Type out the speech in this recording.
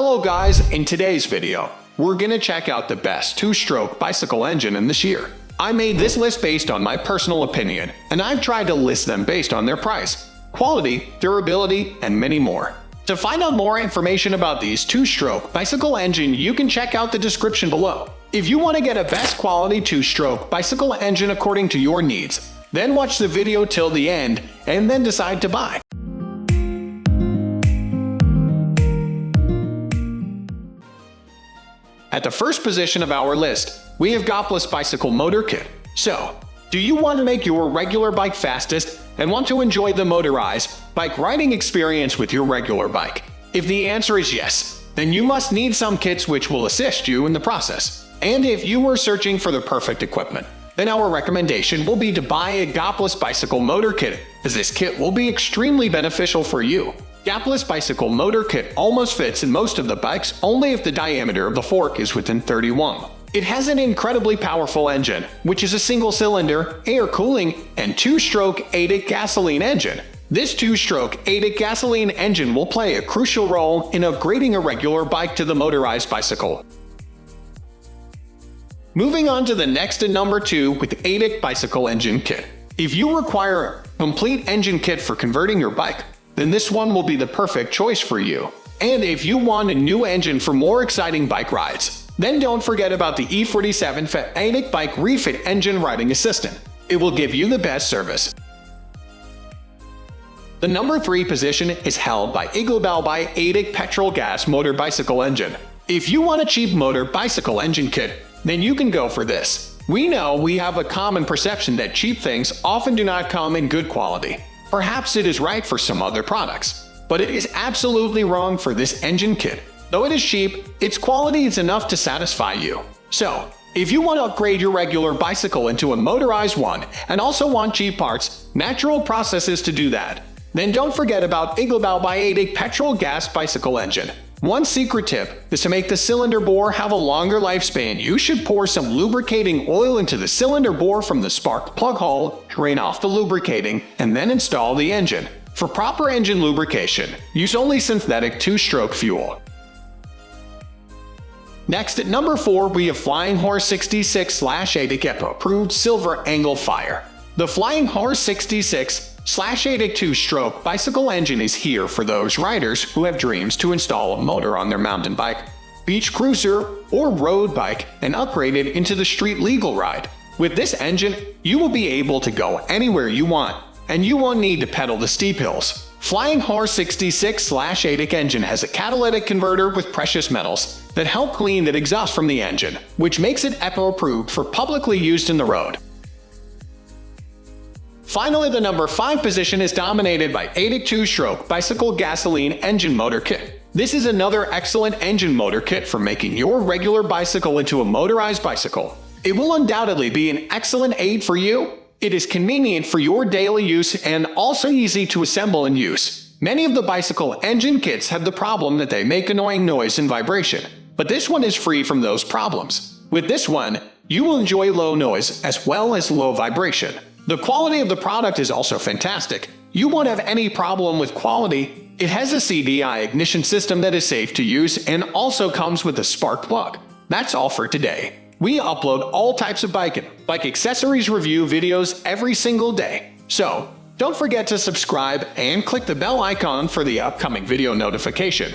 Hello guys, in today's video, we're gonna check out the best two-stroke bicycle engine in this year. I made this list based on my personal opinion, and I've tried to list them based on their price, quality, durability, and many more. To find out more information about these two-stroke bicycle engine, you can check out the description below. If you want to get a best quality two-stroke bicycle engine according to your needs, then watch the video till the end and then decide to buy. At the first position of our list, we have Gapless Bicycle Motor Kit. So, do you want to make your regular bike fastest and want to enjoy the motorized bike riding experience with your regular bike? If the answer is yes, then you must need some kits which will assist you in the process. And if you are searching for the perfect equipment, then our recommendation will be to buy a Gapless Bicycle Motor Kit, as this kit will be extremely beneficial for you. Gapless Bicycle Motor Kit almost fits in most of the bikes only if the diameter of the fork is within 31. It has an incredibly powerful engine, which is a single-cylinder, air cooling, and two-stroke Avic gasoline engine. This two-stroke Avic gasoline engine will play a crucial role in upgrading a regular bike to the motorized bicycle. Moving on to the next at number 2 with Avic Bicycle Engine Kit. If you require a complete engine kit for converting your bike, then this one will be the perfect choice for you. And if you want a new engine for more exciting bike rides, then don't forget about the E47 FET Avic Bike Refit Engine Riding Assistant. It will give you the best service. The number 3 position is held by Iglobalbuy Avic Petrol Gas Motor Bicycle Engine. If you want a cheap motor bicycle engine kit, then you can go for this. We know we have a common perception that cheap things often do not come in good quality. Perhaps it is right for some other products, but it is absolutely wrong for this engine kit. Though it is cheap, its quality is enough to satisfy you. So, if you want to upgrade your regular bicycle into a motorized one and also want cheap parts, natural processes to do that, then don't forget about Iglobalbuy Avic Petrol Gas Bicycle Engine. One secret tip is to make the cylinder bore have a longer lifespan. You should pour some lubricating oil into the cylinder bore from the spark plug hole, drain off the lubricating, and then install the engine. For proper engine lubrication, use only synthetic two-stroke fuel. Next at number 4 we have Flying Horse 66/Avic EPA approved Silver Angle Fire. The Flying Horse 66/Avic two-stroke bicycle engine is here for those riders who have dreams to install a motor on their mountain bike, beach cruiser, or road bike and upgrade it into the street legal ride. With this engine, you will be able to go anywhere you want, and you won't need to pedal the steep hills. Flying Horse 66/Avic engine has a catalytic converter with precious metals that help clean the exhaust from the engine, which makes it EPA approved for publicly used in the road. Finally, the number 5 position is dominated by Avic two-stroke bicycle gasoline engine motor kit. This is another excellent engine motor kit for making your regular bicycle into a motorized bicycle. It will undoubtedly be an excellent aid for you. It is convenient for your daily use and also easy to assemble and use. Many of the bicycle engine kits have the problem that they make annoying noise and vibration, but this one is free from those problems. With this one, you will enjoy low noise as well as low vibration. The quality of the product is also fantastic. You won't have any problem with quality. It has a CDI ignition system that is safe to use and also comes with a spark plug. That's all for today. We upload all types of bike accessories review videos every single day. So, don't forget to subscribe and click the bell icon for the upcoming video notification.